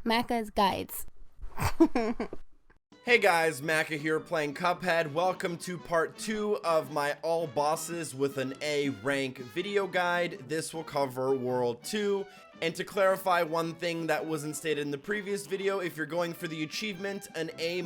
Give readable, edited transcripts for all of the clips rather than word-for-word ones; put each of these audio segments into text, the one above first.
Macca's Guides. Hey guys, Macca here playing Cuphead. Welcome to part 2 of my all bosses with an A rank video guide. This will cover World 2. And to clarify one thing that wasn't stated in the previous video, if you're going for the achievement, an A-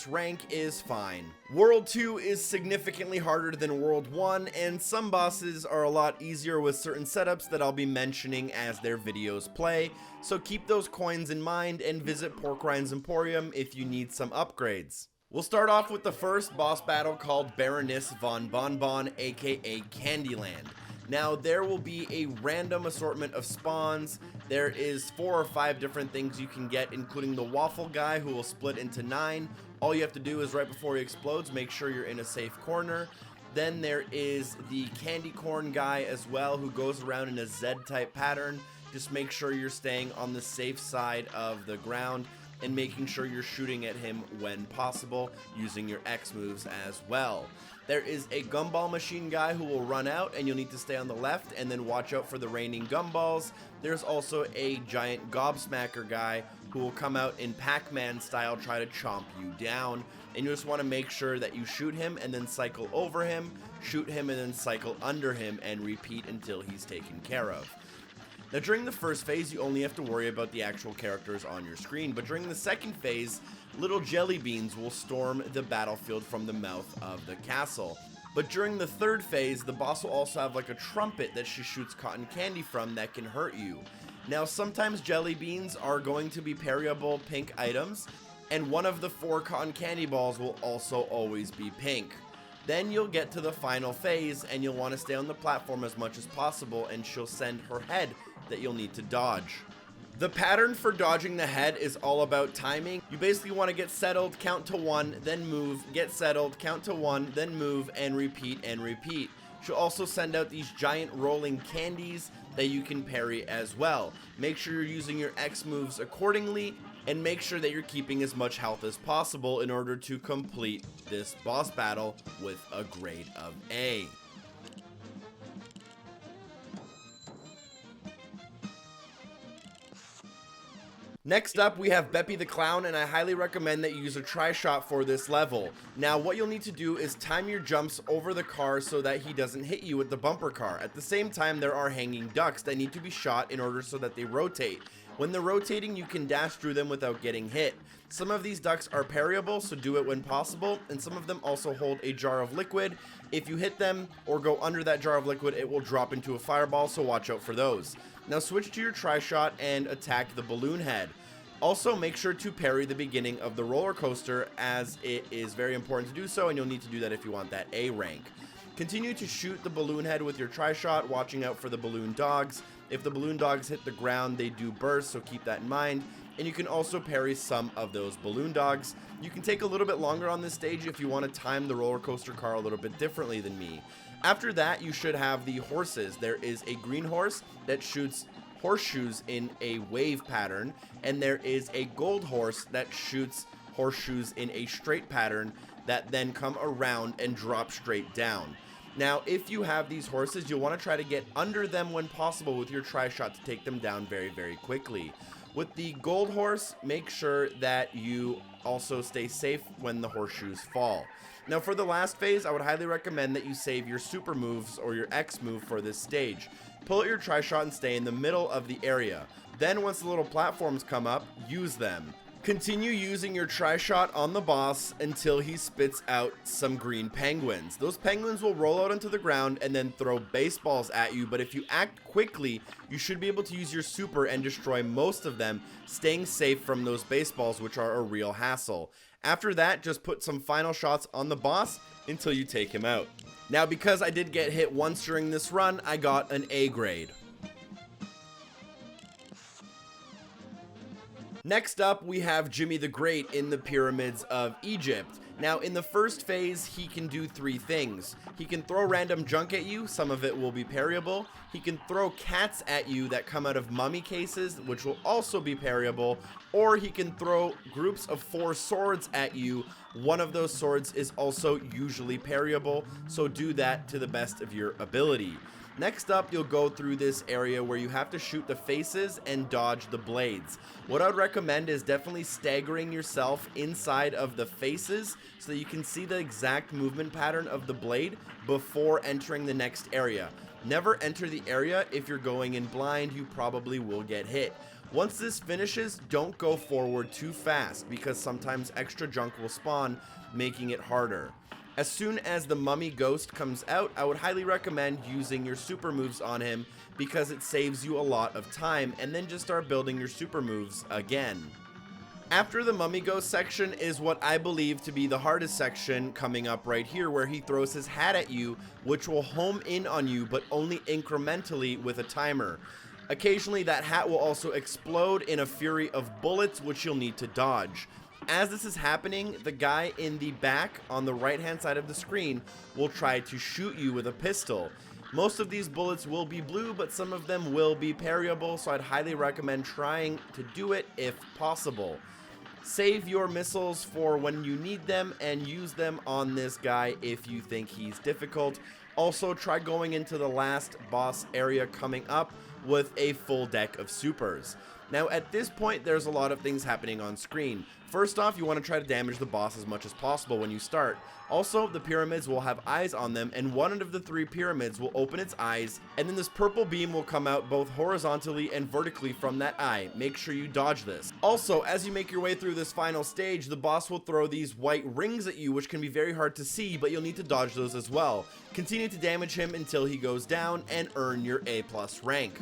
rank is fine. World 2 is significantly harder than World 1, and some bosses are a lot easier with certain setups that I'll be mentioning as their videos play, so keep those coins in mind and visit Porkrind's Emporium if you need some upgrades. We'll start off with the first boss battle called Baroness Von Bonbon, aka Candyland. Now, there will be a random assortment of spawns. There is 4 or 5 different things you can get, including the waffle guy who will split into 9. All you have to do is right before he explodes, make sure you're in a safe corner. Then there is the candy corn guy as well, who goes around in a Z-type pattern. Just make sure you're staying on the safe side of the ground and making sure you're shooting at him when possible, using your X moves as well. There is a gumball machine guy who will run out, and you'll need to stay on the left and then watch out for the raining gumballs. There's also a giant gobsmacker guy who will come out in Pac-Man style, try to chomp you down, and you just want to make sure that you shoot him and then cycle over him, shoot him and then cycle under him, and repeat until he's taken care of. Now, during the first phase, you only have to worry about the actual characters on your screen, but during the second phase, little jelly beans will storm the battlefield from the mouth of the castle. But during the third phase, the boss will also have like a trumpet that she shoots cotton candy from that can hurt you. Now, sometimes jelly beans are going to be parryable pink items, and one of the 4 cotton candy balls will also always be pink. Then you'll get to the final phase, and you'll want to stay on the platform as much as possible, and she'll send her head that you'll need to dodge. The pattern for dodging the head is all about timing. You basically want to get settled, count to 1, then move, get settled, count to 1, then move, and repeat and repeat. She'll also send out these giant rolling candies that you can parry as well. Make sure you're using your X moves accordingly, and make sure that you're keeping as much health as possible in order to complete this boss battle with a grade of A. Next up, we have Beppy the Clown, and I highly recommend that you use a tri-shot for this level. Now, what you'll need to do is time your jumps over the car so that he doesn't hit you with the bumper car. At the same time, there are hanging ducks that need to be shot in order so that they rotate. When they're rotating, you can dash through them without getting hit. Some of these ducks are parryable, so do it when possible, and some of them also hold a jar of liquid. If you hit them or go under that jar of liquid, it will drop into a fireball, so watch out for those. Now switch to your tri-shot and attack the balloon head. Also, make sure to parry the beginning of the roller coaster, as it is very important to do so, and you'll need to do that if you want that A rank. Continue to shoot the balloon head with your tri-shot, watching out for the balloon dogs. If the balloon dogs hit the ground, they do burst, so keep that in mind. And you can also parry some of those balloon dogs. You can take a little bit longer on this stage if you want to time the roller coaster car a little bit differently than me. After that, you should have the horses. There is a green horse that shoots horseshoes in a wave pattern, and there is a gold horse that shoots horseshoes in a straight pattern that then come around and drop straight down. Now, if you have these horses, you'll want to try to get under them when possible with your tri-shot to take them down very, very quickly. With the gold horse, make sure that you also stay safe when the horseshoes fall. Now, for the last phase, I would highly recommend that you save your super moves or your X move for this stage. Pull out your tri-shot and stay in the middle of the area. Then, once the little platforms come up, use them. Continue using your tri-shot on the boss until he spits out some green penguins. Those penguins will roll out onto the ground and then throw baseballs at you, but if you act quickly, you should be able to use your super and destroy most of them, staying safe from those baseballs, which are a real hassle. After that, just put some final shots on the boss until you take him out. Now, because I did get hit once during this run, I got an A grade. Next up, we have Jimmy the Great in the Pyramids of Egypt. Now, in the first phase, he can do 3 things. He can throw random junk at you, some of it will be parryable. He can throw cats at you that come out of mummy cases, which will also be parryable. Or he can throw groups of 4 swords at you. One of those swords is also usually parryable, so do that to the best of your ability. Next up, you'll go through this area where you have to shoot the faces and dodge the blades. What I would recommend is definitely staggering yourself inside of the faces so that you can see the exact movement pattern of the blade before entering the next area. Never enter the area. If you're going in blind, you probably will get hit. Once this finishes, don't go forward too fast because sometimes extra junk will spawn, making it harder. As soon as the mummy ghost comes out, I would highly recommend using your super moves on him because it saves you a lot of time, and then just start building your super moves again. After the mummy ghost section is what I believe to be the hardest section coming up right here, where he throws his hat at you, which will home in on you, but only incrementally with a timer. Occasionally that hat will also explode in a fury of bullets, which you'll need to dodge. As this is happening, the guy in the back on the right hand side of the screen will try to shoot you with a pistol. Most of these bullets will be blue, but some of them will be parryable, so I'd highly recommend trying to do it if possible. Save your missiles for when you need them and use them on this guy if you think he's difficult. Also, try going into the last boss area coming up with a full deck of supers. Now at this point, there's a lot of things happening on screen. First off, you want to try to damage the boss as much as possible when you start. Also, the pyramids will have eyes on them, and one of the 3 pyramids will open its eyes, and then this purple beam will come out both horizontally and vertically from that eye. Make sure you dodge this. Also, as you make your way through this final stage, the boss will throw these white rings at you, which can be very hard to see, but you'll need to dodge those as well. Continue to damage him until he goes down and earn your A+ rank.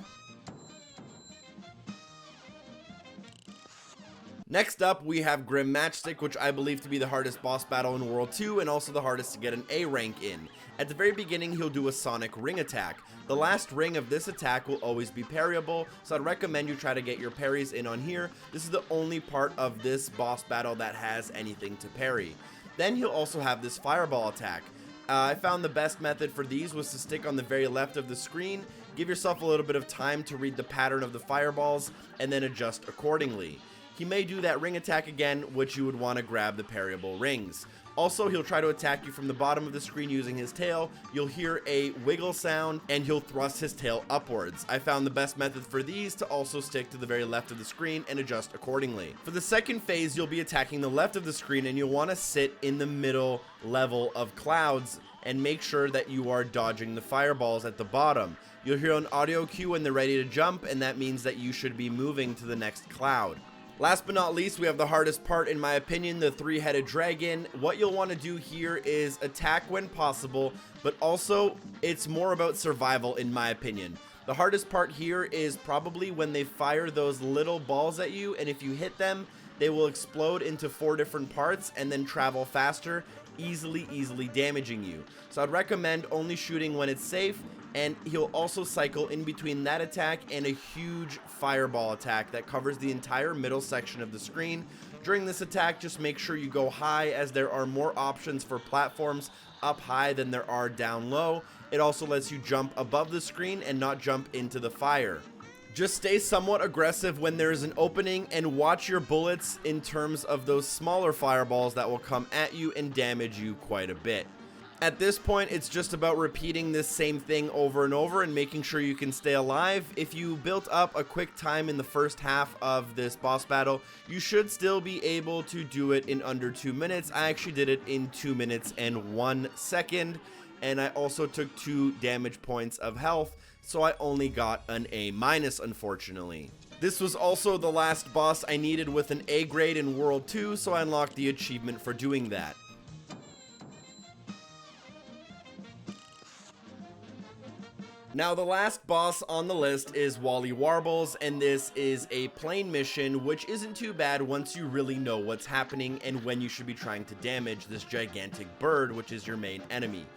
Next up, we have Grim Matchstick, which I believe to be the hardest boss battle in World 2 and also the hardest to get an A rank in. At the very beginning, he'll do a sonic ring attack. The last ring of this attack will always be parryable, so I'd recommend you try to get your parries in on here. This is the only part of this boss battle that has anything to parry. Then he'll also have this fireball attack. I found the best method for these was to stick on the very left of the screen, give yourself a little bit of time to read the pattern of the fireballs, and then adjust accordingly. He may do that ring attack again, which you would want to grab the parryable rings. Also, he'll try to attack you from the bottom of the screen using his tail. You'll hear a wiggle sound, and he'll thrust his tail upwards. I found the best method for these to also stick to the very left of the screen and adjust accordingly. For the second phase, you'll be attacking the left of the screen, and you'll want to sit in the middle level of clouds and make sure that you are dodging the fireballs at the bottom. You'll hear an audio cue when they're ready to jump, and that means that you should be moving to the next cloud. Last but not least, we have the hardest part in my opinion, the 3-headed dragon. What you'll want to do here is attack when possible, but also it's more about survival in my opinion. The hardest part here is probably when they fire those little balls at you, and if you hit them, they will explode into 4 different parts and then travel faster, easily damaging you. So I'd recommend only shooting when it's safe, and he'll also cycle in between that attack and a huge fireball attack that covers the entire middle section of the screen. During this attack, just make sure you go high, as there are more options for platforms up high than there are down low. It also lets you jump above the screen and not jump into the fire. Just stay somewhat aggressive when there is an opening, and watch your bullets in terms of those smaller fireballs that will come at you and damage you quite a bit. At this point, it's just about repeating this same thing over and over and making sure you can stay alive. If you built up a quick time in the first half of this boss battle, you should still be able to do it in under 2 minutes. I actually did it in 2 minutes and 1 second, and I also took 2 damage points of health, so I only got an A-, unfortunately. This was also the last boss I needed with an A grade in World 2, so I unlocked the achievement for doing that. Now, the last boss on the list is Walle Warbles, and this is a plain mission, which isn't too bad once you really know what's happening and when you should be trying to damage this gigantic bird, which is your main enemy.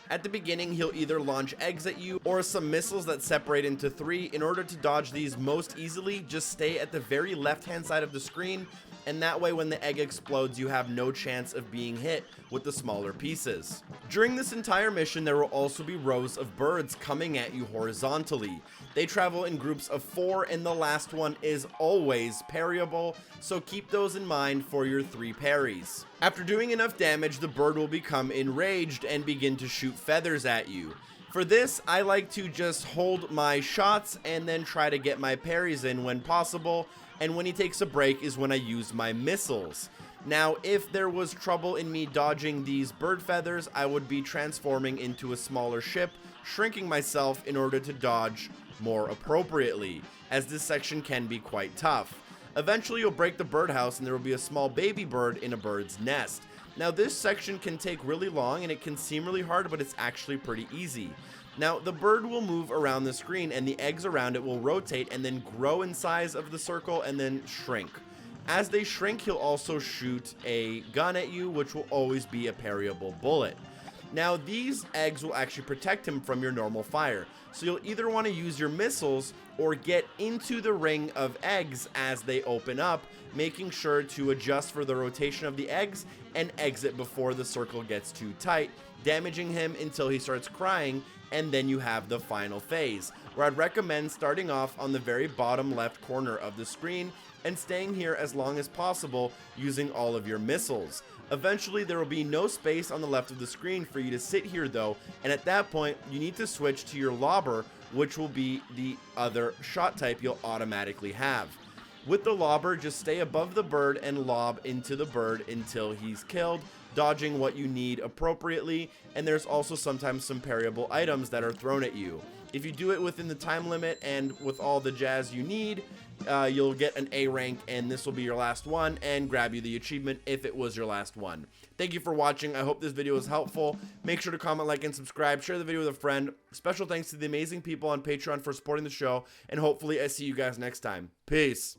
At the beginning, he'll either launch eggs at you or some missiles that separate into 3. In order to dodge these most easily, just stay at the very left-hand side of the screen, and that way when the egg explodes, you have no chance of being hit with the smaller pieces. During this entire mission, there will also be rows of birds coming at you horizontally. They travel in groups of 4, and the last one is always parryable, so keep those in mind for your 3 parries. After doing enough damage, the bird will become enraged and begin to shoot feathers at you. For this, I like to just hold my shots and then try to get my parries in when possible, and when he takes a break is when I use my missiles. Now, if there was trouble in me dodging these bird feathers, I would be transforming into a smaller ship, shrinking myself in order to dodge more appropriately, as this section can be quite tough. Eventually, you'll break the birdhouse and there will be a small baby bird in a bird's nest. Now, this section can take really long and it can seem really hard, but it's actually pretty easy. Now, the bird will move around the screen and the eggs around it will rotate and then grow in size of the circle and then shrink. As they shrink, he'll also shoot a gun at you, which will always be a parryable bullet. Now, these eggs will actually protect him from your normal fire, so you'll either want to use your missiles or get into the ring of eggs as they open up, making sure to adjust for the rotation of the eggs and exit before the circle gets too tight, damaging him until he starts crying, and then you have the final phase, where I'd recommend starting off on the very bottom left corner of the screen and staying here as long as possible using all of your missiles. Eventually, there will be no space on the left of the screen for you to sit here though, and at that point, you need to switch to your lobber, which will be the other shot type you'll automatically have. With the lobber, just stay above the bird and lob into the bird until he's killed, dodging what you need appropriately, and there's also sometimes some parryable items that are thrown at you. If you do it within the time limit and with all the jazz you need, you'll get an A rank, and this will be your last one and grab you the achievement if it was your last one. Thank you for watching. I hope this video was helpful. Make sure to comment, like, and subscribe. Share the video with a friend. Special thanks to the amazing people on Patreon for supporting the show, and hopefully I see you guys next time. Peace.